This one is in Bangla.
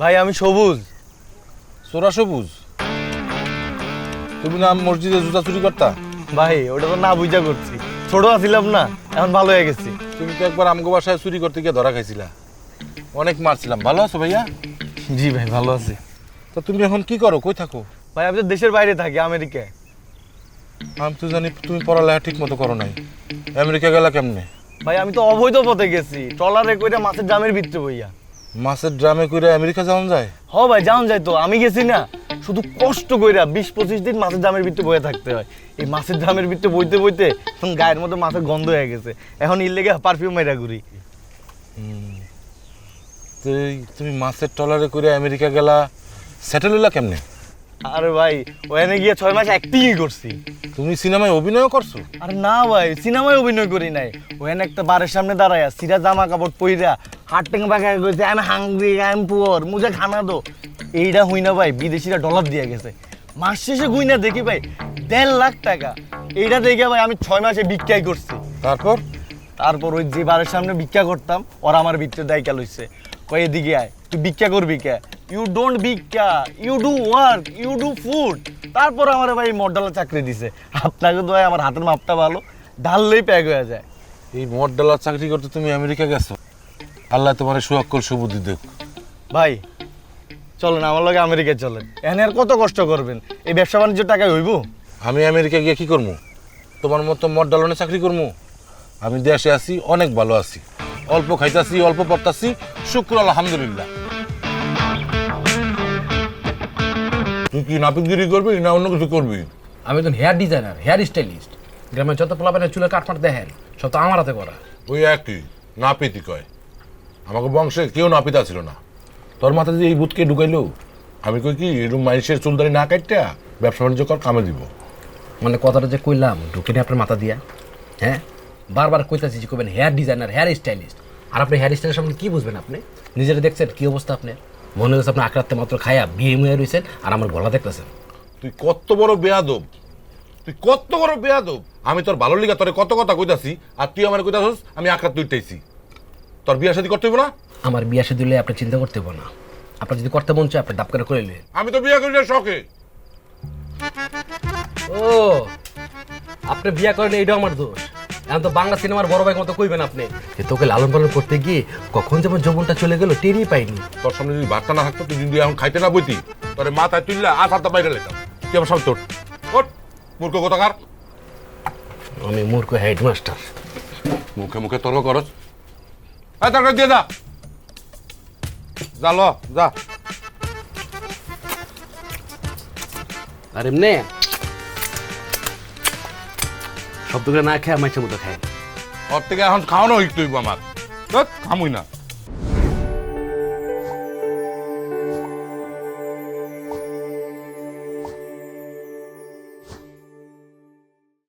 ভাই আমি সবুজ। সোরা সবুজ? তুমি না মসজিদে জুতা চুরি করতা? ভাই ওটা তো না বুঝা করছি, ছোট আছিলাম না, এখন ভালো হয়ে গেছি। তুমি তো একবার আমগো বাসায় চুরি করতে গিয়ে ধরা খাইছিলা, অনেক মারছিলাম। ভালো আছো ভাইয়া? জি ভাই ভালো আছি। তো তুমি এখন কি করো, কই থাকো? ভাই আমি তো দেশের বাইরে থাকি, আমেরিকায়। আমি তো জানি তুমি পড়ালেখা ঠিক মতো করো নাই। আমেরিকা গেলা কেমনে? ভাই আমি তো অবৈধ পথে গেছি, ট্রলারে কইরা মাছের জামের ভিতরে বইয়া। মাছের ড্রামে কইরা আমেরিকা যাওয়া যায়? হ ভাই যাওন যায় তো, আমি গেছি না, শুধু কষ্ট কইরা 20-25 দিন মাছের জামের ভিতরে বয়ে থাকতে হয়। এই মাছের জামের ভিতরে বইতে বইতে এখন গায়ের মধ্যে মাছের গন্ধ হয়ে গেছে, এখন ইর লেগে পারফিউম মাইরা ঘুরি। তুমি মাছের ট্রলারে করে আমেরিকা গেলা, সেটেল হইলা কেমনে? আরে ভাই ওখানে গিয়ে 6 মাস অ্যাক্টিংই করছি। তুমি সিনেমায় অভিনয় করছো? আরে না ভাই, সিনেমায় অভিনয় করি নাই, ওখানে একটা বারের সামনে দাঁড়ায়া সিরা জামা কাপড় পইরা হাট টেঙ্গা বাঁকা কইছে I am hungry, I am poor, মুঝে খানা দো। এইটা হই না ভাই, বিদেশিরা ডলার দিয়ে গেছে। মাস শেষে গুইনা দেখি ভাই 1.5 লাখ টাকা। এইটা দেখে ভাই আমি 6 মাসে ভিক্ষাই করছি। তারপর ওই যে বারের সামনে ভিক্ষা করতাম, ওরা আমার ভিতরে দায়িকা লইছে, কয় এদিকে আয়, তুই ভিক্ষা করবি কে? ইউ ডোন্ট ভিক্ষা, you do work, you do food. তারপর আমার ভাই মডেলার চাকরি দিছে। আপনাকে তো ভাই আমার হাতের মাপটা ভালো, ঢাললেই প্যাক হয়ে যায়। এই মডেলার চাকরি করতে তুমি আমেরিকা গেছো? আল্লাহ তোমার সুঅক্কল সুবুদ্ধি দেখ। ভাই চলেন আমার লগে আমেরিকায় চলেন, এখানে আর কত কষ্ট করবেন, এই ব্যবসা বাণিজ্য টাকায় হইব? আমি আমেরিকা গিয়ে কি করবো? তোমার মতো মডেলনে চাকরি করবো? আমি দেশে আছি, অনেক ভালো আছি, অল্প খাইতাছি, অল্প পড়তাছি, শুক্র আলহামদুলিল্লাহ। তুই কি নাপিতগিরি করবি না অন্য কিছু করবি? আমি একজন হেয়ার ডিজাইনার, হেয়ার স্টাইলিস্ট। গ্রামে যত পোলাপানের চুলের কাটমাট দেখেন সব তো আমার হাতে করা। ওই একই নাপিতই কয়। আমাকে বংশে কেউ নাপিতা ছিল না। তোর মাথা দিয়ে এই বুথকে ঢুকাইলো। আমি কই কি এরকম মানুষের চুলদারি না কাটটা ব্যবসা বাণিজ্য কর, কামে দিব। মানে কথাটা যে কইলাম ঢুকে নিয়ে আপনার মাথা দিয়া, হ্যাঁ বারবার কইতাছি যে কইবেন হেয়ার ডিজাইনার, হেয়ার স্টাইলিস্ট। আর আপনি হেয়ার স্টাইলের সামনে কি বুঝবেন? আপনি নিজেরা দেখছেন কি অবস্থা আপনার? মনে হচ্ছে আপনি আঁকড়াতে মাত্র খায়া বিয়ে মুয়ে রয়েছেন আর আমার গলা দেখতেছেন। তুই কত বড় বেয়াদব, তুই কত বড় বেয়াদব! আমি তোর ভালো লিগা তোরে কত কথা কইতাছি, আর তুই আমার কইতাছস আমি আঁকড়াত তুইটাইছি। তোর বিয়া শাদী করতে হইব না? আমার বিয়া সে দিলে আপনি চিন্তা করতে হবে না। আপনার যদি করতে মন চায় আপনি ডাব করে করে নিলেন। আমি তো বিয়া করি না শখে। ও আপনি বিয়া করেন এইটাও আমার দোষ। এখন তো বাংলা সিনেমার বড় ভাই মতো কইবেন আপনি যে তোকে লালন পালন করতে গিয়ে কখন যেমন যৌবনটা চলে গেল টেরই পাইনি। তোর সামনে যদি ভাতটা না থাকতো, তুই যদি এখন খাইতে না বইতি, তোরে মাথায় তুললা আর হাতটা বাইরে লেতাম। কি আমার সামনে তোর ওঠ, মূর্খ কোথাকার! আমি মূর্খ হেডমাস্টার। মুখে মুখে তর্ক করস। এই তরকারি দিয়ে যা, যা ল যা। আর এমনি শব্দ করে না খেয়ে মাছের মতো খায়। ওর থেকে এখন খাওয়ানো হইতে হইব আমার। খামুই না।